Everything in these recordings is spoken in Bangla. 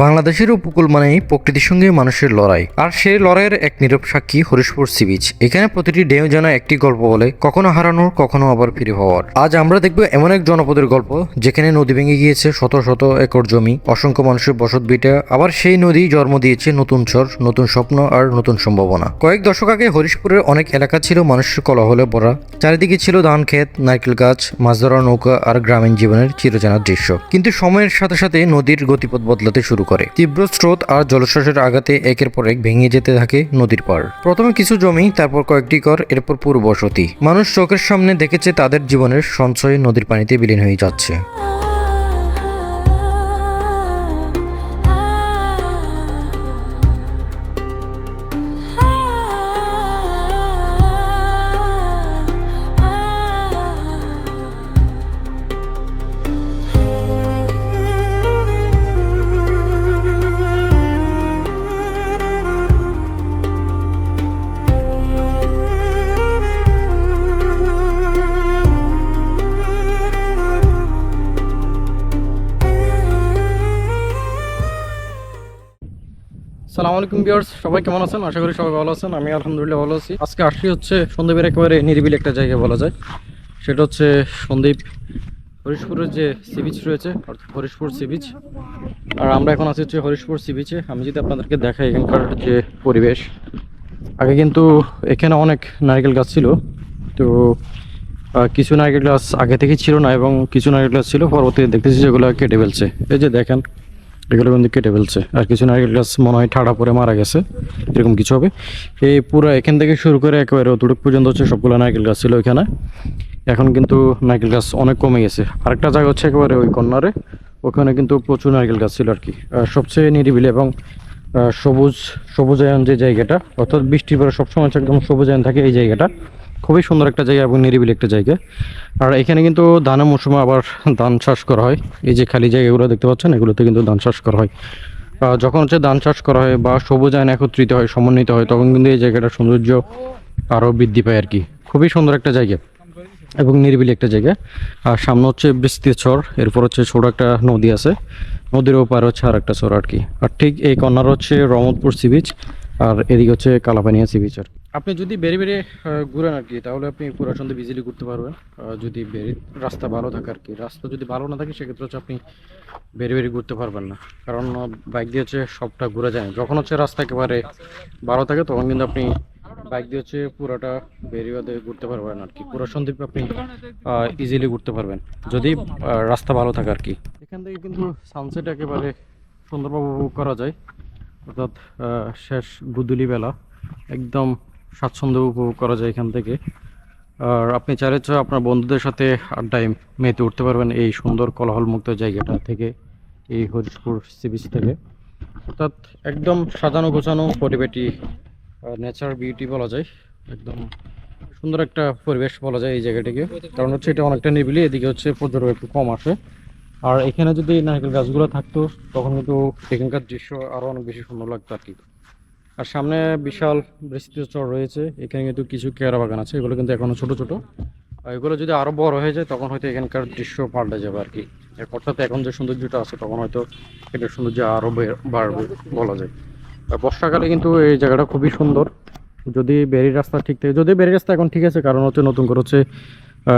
বাংলাদেশের উপকূল মানেই প্রকৃতির সঙ্গে মানুষের লড়াই, আর সেই লড়াইয়ের এক নীরব সাক্ষী হরিশপুর সি বিচ। এখানে প্রতিটি ঢেউ যেন একটি গল্প বলে, কখনো হারানোর, কখনো আবার ফিরে পাওয়ার। আজ আমরা দেখব এমন এক জনপদের গল্প যেখানে নদী ভেঙে গিয়েছে শত শত একর জমি, অসংখ্য মানুষের বসত ভিটা, আবার সেই নদী জন্ম দিয়েছে নতুন চর, নতুন স্বপ্ন আর নতুন সম্ভাবনা। কয়েক দশক আগে হরিশপুরের অনেক এলাকা ছিল মানুষের কোলাহলে ভরা। চারিদিকে ছিল ধান ক্ষেত, নারকেল গাছ, মাছ ধরার নৌকা আর গ্রামীণ জীবনের চিরচেনা দৃশ্য। কিন্তু সময়ের সাথে সাথে নদীর গতিপথ বদলাতে শুরু করে। তীব্র স্রোত আর জলস্রোতের আঘাতে একের পর এক ভেঙে যেতে থাকে নদীর পাড়। প্রথমে কিছু জমি, তারপর কয়েকটি ঘর, এরপর পুরো বসতি। মানুষ চোখের সামনে দেখেছে তাদের জীবনের সঞ্চয় নদীর পানিতে বিলীন হয়ে যাচ্ছে। সালাম আলাইকুম ভিউয়ার্স, সবাই কেমন আছেন? আশা করি সবাই ভালো আছেন। আমি আলহামদুলিল্লাহ ভালো আছি। আজকে আসছি হচ্ছে সন্দ্বীপের একেবারে নিরিবিলি একটা জায়গা বলা যায়। সেটা হচ্ছে সন্দ্বীপ হরিশপুরের যে সি বিচ রয়েছে, অর্থাৎ হরিশপুর সি বিচ। আর আমরা এখন আছি হচ্ছে হরিশপুর সি বিচে। আমি যদি আপনাদেরকে দেখাই এখানকার যে পরিবেশ, আগে কিন্তু এখানে অনেক নারকেল গাছ ছিল। তো কিছু নারকেল গাছ আগে থেকেই ছিল না, এবং কিছু নারকেল গাছ ছিল, পরবর্তীতে দেখতেছি যেগুলো কেটে ফেলছে। এই যে দেখেন, এগুলো কিন্তু কেটে ফেলছে। আর কিছু নারকেল গাছ মনে হয় ঠাড়া পরে মারা গেছে, এরকম কিছু হবে। এই পুরো এখান থেকে শুরু করে একেবারে অতটুক পর্যন্ত হচ্ছে সবগুলো নারকেল গাছ ছিল ওইখানে। এখন কিন্তু নারকেল গাছ অনেক কমে গেছে। আরেকটা জায়গা হচ্ছে একেবারে ওই কর্নারে, ওখানে কিন্তু প্রচুর নারকেল গাছ ছিল আর কি। সবচেয়ে নিরিবিলি এবং সবুজায়ন যে জায়গাটা, অর্থাৎ বৃষ্টির পরে সবসময় একদম সবুজায়ন থাকে এই জায়গাটা। খুবই সুন্দর একটা জায়গা এবং নিরিবিলি একটা জায়গা। আর এখানে কিন্তু ধানের মৌসুমে আবার ধান চাষ করা হয়। এই যে খালি জায়গাগুলো দেখতে পাচ্ছেন, এগুলোতে কিন্তু ধান চাষ করা হয়। যখন হচ্ছে ধান চাষ করা হয় বা সবুজায়ন একত্রিত হয়, সমন্বিত হয়, তখন কিন্তু এই জায়গাটার সৌন্দর্য আরও বৃদ্ধি পায় আর কি। খুবই সুন্দর একটা জায়গা এবং নিরিবিলি একটা জায়গা। আর সামনে হচ্ছে বিস্তৃত চর, এরপর হচ্ছে ছোট একটা নদী আছে, নদীর ওপার হচ্ছে আর একটা চর আর কি। আর ঠিক এই কর্নার হচ্ছে রহমতপুর সি বিচ, আর এদিকে হচ্ছে কালাপানিয়া সি বিচ। আর আপনি যদি বেড়ে বেড়ে ঘুরেন আর কি, তাহলে আপনি পুরো সন্ধ্যে ইজিলি ঘুরতে পারবেন। যদি বেড়ে রাস্তা ভালো থাকে আর কি। রাস্তা যদি ভালো না থাকে সেক্ষেত্রে হচ্ছে আপনি বেড়ে বেড়ে ঘুরতে পারবেন না, কারণ বাইক দিয়ে হচ্ছে সবটা ঘুরে যায় না। যখন হচ্ছে রাস্তা একেবারে ভালো থাকে তখন কিন্তু আপনি বাইক দিয়ে হচ্ছে পুরোটা বেরিয়ে ঘুরতে পারবেন আর কি। পুরো সন্দ্বীপ আপনি ইজিলি ঘুরতে পারবেন যদি রাস্তা ভালো থাকে আর কি। এখান থেকে কিন্তু সানসেট একেবারে সুন্দরভাবে উপভোগ করা যায়, অর্থাৎ শেষ গুদুলি বেলা একদম স্বাচ্ছন্দ্য উপভোগ করা যায় এখান থেকে। আর আপনি চাইলে আপনার বন্ধুদের সাথে আড্ডায় মেতে উঠতে পারবেন এই সুন্দর কোলাহলমুক্ত জায়গাটা থেকে, এই হরিশপুর সি বিচ থেকে। অর্থাৎ একদম সাজানো গোছানো পরিবেটি, নেচার বিউটি বলা যায়। একদম সুন্দর একটা পরিবেশ বলা যায় এই জায়গাটিকে, কারণ হচ্ছে এটা অনেকটা নিবিলি। এদিকে হচ্ছে পর্যটক একটু কম আসে। আর এখানে যদি নারকেল গাছগুলো থাকতো তখন কিন্তু এখানকার দৃশ্য আরও অনেক বেশি সুন্দর লাগতো আর কি। আর সামনে বিশাল বিস্তৃত চর রয়েছে, এখানে কিন্তু কিছু কেয়ারা বাগান আছে, এগুলো কিন্তু এখনো ছোট ছোট। আর এগুলো যদি আরো বড় হয়ে যায় তখন হয়তো এখানকার দৃশ্য পাল্টে যাবে আর কি। অর্থাৎ এখন যে সৌন্দর্যটা আছে তখন হয়তো এটার সৌন্দর্য আরো বাড়বে বলা যায়। আর বর্ষাকালে কিন্তু এই জায়গাটা খুবই সুন্দর, যদি বেরির রাস্তা ঠিক থাকে। যদি বেরির রাস্তা এখন ঠিক আছে, কারণ হচ্ছে নতুন করে হচ্ছে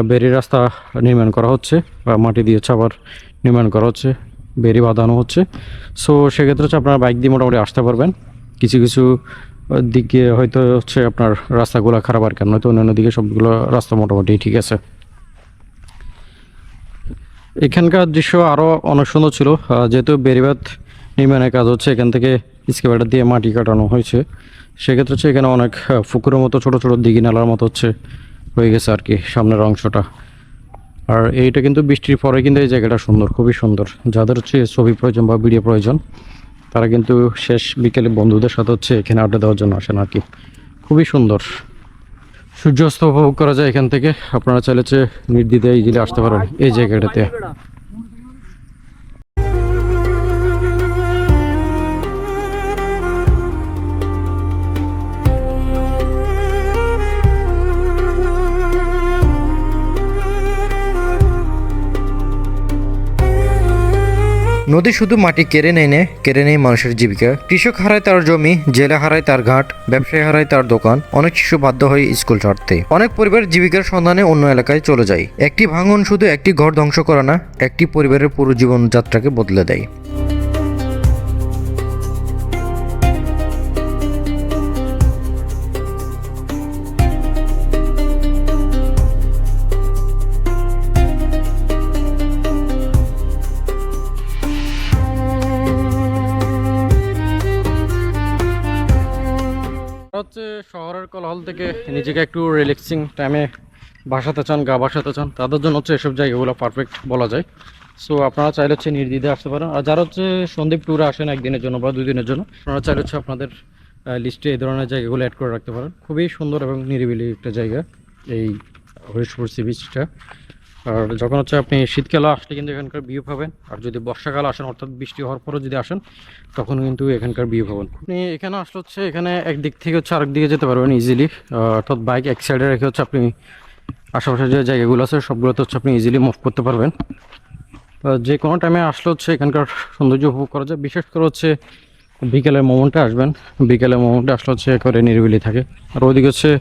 বেরির রাস্তা নির্মাণ করা হচ্ছে, বা মাটি দিয়ে হচ্ছে আবার নির্মাণ করা হচ্ছে, বেরি বাঁধানো হচ্ছে। সো সেক্ষেত্রে হচ্ছে আপনার বাইক দিয়ে মোটামুটি আসতে পারবেন। কিছু কিছু দিকে হয়তো হচ্ছে আপনার রাস্তাগুলো খারাপ আর কেন, হয়তো অন্যান্য দিকে সবগুলো রাস্তা মোটামুটি ঠিক আছে। এখানকার দৃশ্য আরও অনেক সুন্দর ছিল, যেহেতু বেড়িবাঁধ নির্মাণের কাজ হচ্ছে, এখান থেকে স্কেবাটার দিয়ে মাটি কাটানো হয়েছে। সেক্ষেত্রে হচ্ছে এখানে অনেক পুকুরের মতো ছোটো ছোটো দিঘি নালার মতো হচ্ছে হয়ে গেছে আর কি সামনের অংশটা। আর এইটা কিন্তু বৃষ্টির পরে কিন্তু এই জায়গাটা সুন্দর, খুবই সুন্দর। যাদের হচ্ছে ছবি প্রয়োজন বা ভিডিও প্রয়োজন, তারা কিন্তু শেষ বিকেলে বন্ধুদের সাথে হচ্ছে এখানে আড্ডা দেওয়ার জন্য আসেন আর কি। খুবই সুন্দর সূর্যাস্ত উপভোগ করা যায় এখান থেকে। আপনারা চাইলে হচ্ছে নির্দ্বিধায় ইজিলি আসতে পারেন এই জায়গাটাতে। নদী শুধু মাটি কেড়ে নেয় মানুষের জীবিকা। কৃষক হারায় তার জমি, জেলে হারায় তার ঘাট, ব্যবসায়ী হারায় তার দোকান, অনেক শিশু বাধ্য হয় স্কুল ছাড়তে, অনেক পরিবার জীবিকার সন্ধানে অন্য এলাকায় চলে যায়। একটি ভাঙন শুধু একটি ঘর ধ্বংস করে না, একটি পরিবারের পুরো জীবনযাত্রাকে বদলে দেয়। হচ্ছে শহরের কোলাহল থেকে নিজেকে একটু রিল্যাক্সিং টাইমে বাসাতে চান, বাসাতে চান, তাদের জন্য হচ্ছে এসব জায়গাগুলো পারফেক্ট বলা যায়। সো আপনারা চাইলে হচ্ছে নির্দ্বিধায় আসতে পারেন। আর যারা হচ্ছে সন্দ্বীপ ট্যুরে আসেন একদিনের জন্য বা 2 দিনের জন্য, আপনারা চাইলে হচ্ছে আপনাদের লিস্টে এই ধরনের জায়গাগুলো অ্যাড করে রাখতে পারেন। খুবই সুন্দর এবং নিরিবিলি একটা জায়গা এই হরিশপুর সি বিচটা। আর যখন হচ্ছে আপনি শীতকালে আসলে কিন্তু এখানকার ভিউ পাবেন, আর যদি বর্ষাকালে আসেন অর্থাৎ বৃষ্টি হওয়ার পরও যদি আসেন তখন কিন্তু এখানকার ভিউ পাবেন। আপনি এখানে আসলে হচ্ছে এখানে একদিক থেকে হচ্ছে আরেক দিকে যেতে পারবেন ইজিলি, অর্থাৎ বাইক এক সাইডে রেখে হচ্ছে আপনি আশেপাশে যে জায়গাগুলো আছে সবগুলোতে হচ্ছে আপনি ইজিলি মুভ করতে পারবেন। যে কোনো টাইমে আসলে হচ্ছে এখানকার সৌন্দর্য উপভোগ করা যায়। বিশেষ করে হচ্ছে বিকেলের মোমেন্টে আসবেন, বিকেলের মোমেন্টে আসলে হচ্ছে একেবারে নিরিবিলি থাকে। আর ওইদিকে হচ্ছে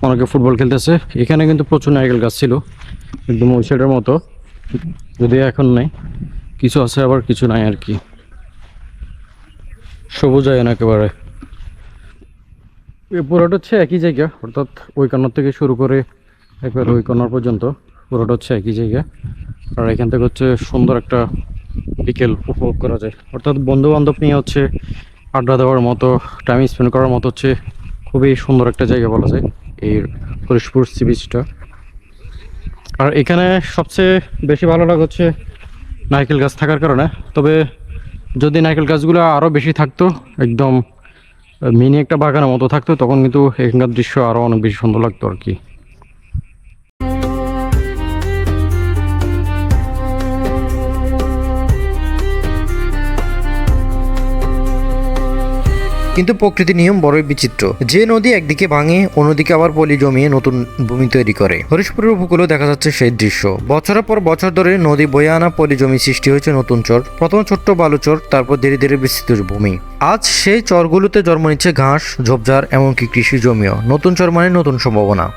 অনেকে ফুটবল খেলতেছে। এখানে কিন্তু প্রচুর নারকেল গাছ ছিল একদম ওই সাইডের মতো, যদিও এখন নেই, কিছু আছে আবার কিছু নাই আর কি, সবুজ আয়ন একেবারে। পুরোটা হচ্ছে একই জায়গা, অর্থাৎ ওই কর্নার থেকে শুরু করে একবার ওই কর্নার পর্যন্ত পুরোটা হচ্ছে একই জায়গা। আর এখান থেকে হচ্ছে সুন্দর একটা বিকেল উপভোগ করা যায়, অর্থাৎ বন্ধু বান্ধব নিয়ে হচ্ছে আড্ডা দেওয়ার মতো, টাইম স্পেন্ড করার মতো হচ্ছে খুবই সুন্দর একটা জায়গা বলা যায় এই হরিশপুর সি বিচটা। আর এখানে সবচেয়ে বেশি ভালো লাগে হচ্ছে নারকেল গাছ থাকার কারণে। তবে যদি নারকেল গাছগুলো আরও বেশি থাকতো, একদম মিনি একটা বাগানের মতো থাকতো, তখন কিন্তু এখানকার দৃশ্য আরও অনেক বেশি সুন্দর লাগতো আর কি। কিন্তু প্রকৃতির নিয়ম বড়ই বিচিত্র। যে নদী একদিকে ভাঙে, অন্যদিকে আবার পলি জমিয়ে নতুন ভূমি তৈরি করে। হরিশপুরের উপকূলেও দেখা যাচ্ছে সেই দৃশ্য। বছরের পর বছর ধরে নদী বয়ে আনা পলি জমি সৃষ্টি হয়েছে নতুন চর, প্রথম ছোট্ট বালুচর, তারপর ধীরে ধীরে বিস্তৃত ভূমি। আজ সেই চরগুলোতে জন্ম নিচ্ছে ঘাস, ঝোপঝাড়, এমনকি কৃষি জমিও। নতুন চর মানে নতুন সম্ভাবনা।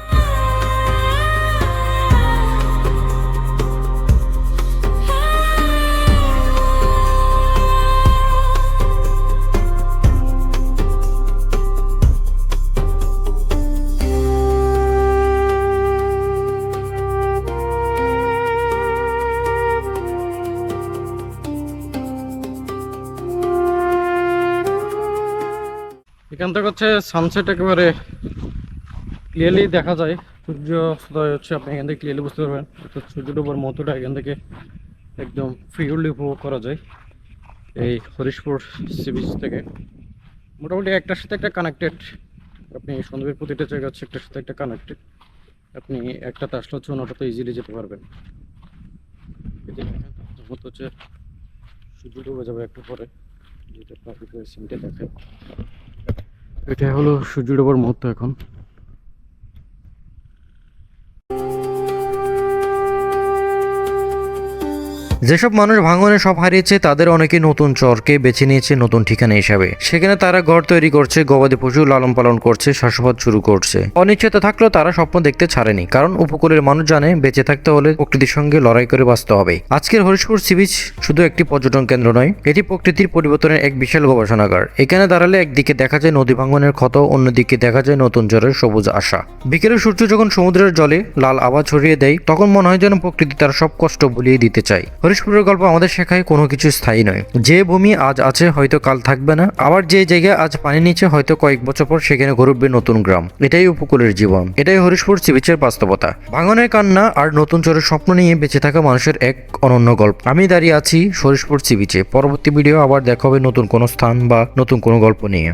এখান থেকে হচ্ছে সানসেট একেবারে ক্লিয়ারলি দেখা যায়, সূর্যোদয় হচ্ছে আপনি এখান থেকে ক্লিয়ারলি বুঝতে পারবেন। অর্থাৎ সূর্য ডোবার মতোটা এখান থেকে একদম ফ্রিলি উপভোগ করা যায় এই হরিশপুর সি বিচ থেকে। মোটামুটি একটার সাথে একটা কানেক্টেড, আপনি সন্দ্বীপের প্রতিটা জায়গা হচ্ছে একটার সাথে একটা কানেক্টেড। আপনি একটাতে আসলে হচ্ছে অন্যটাতে ইজিলি যেতে পারবেন। হচ্ছে সূর্য ডুবে যাবে একটু পরে, যেটা প্রাকৃতিক সিনটা দেখায়। এটা হলো সূর্য ডোবার মুহূর্ত এখন। যেসব মানুষ ভাঙনে সব হারিয়েছে তাদের অনেকে নতুন চরকে বেছে নিয়েছে নতুন ঠিকানা হিসাবে। সেখানে তারা ঘর তৈরি করছে, গবাদি পশু লালন পালন করছে, চাষাবাদ শুরু করছে। অনিশ্চয়তা থাকলেও তারা স্বপ্ন দেখতে ছাড়েনি, কারণ উপকূলের মানুষ জানে বেঁচে থাকতে হলে প্রকৃতির সঙ্গে লড়াই করে বাঁচতে হবে। আজকের হরিশপুর সি বিচ শুধু একটি পর্যটন কেন্দ্র নয়, এটি প্রকৃতির পরিবর্তনের এক বিশাল গবেষণাগার। এখানে দাঁড়ালে একদিকে দেখা যায় নদী ভাঙনের ক্ষত, অন্যদিকে দেখা যায় নতুন জ্বরের সবুজ আশা। বিকেলে সূর্য যখন সমুদ্রের জলে লাল আভা ছড়িয়ে দেয়, তখন মনে হয় যেন প্রকৃতি তার সব কষ্ট ভুলিয়ে দিতে চায়। হরিশপুরের গল্প আমাদের শেখায় কোনো কিছু স্থায়ী নয়। যে ভূমি আজ আছে হয়তো কাল থাকবে না, আবার যে জায়গায় আজ পানি নিচে হয়তো কয়েক বছর পর সেখানে গড়ে উঠবে নতুন গ্রাম। এটাই উপকূলের জীবন, এটাই হরিশপুর সি বিচের বাস্তবতা। ভাঙনের কান্না আর নতুন চরের স্বপ্ন নিয়ে বেঁচে থাকা মানুষের এক অনন্য গল্প। আমি দাঁড়িয়ে আছি হরিশপুর সি বিচে। পরবর্তী ভিডিও আবার দেখা হবে নতুন কোনো স্থান বা নতুন কোনো গল্প নিয়ে।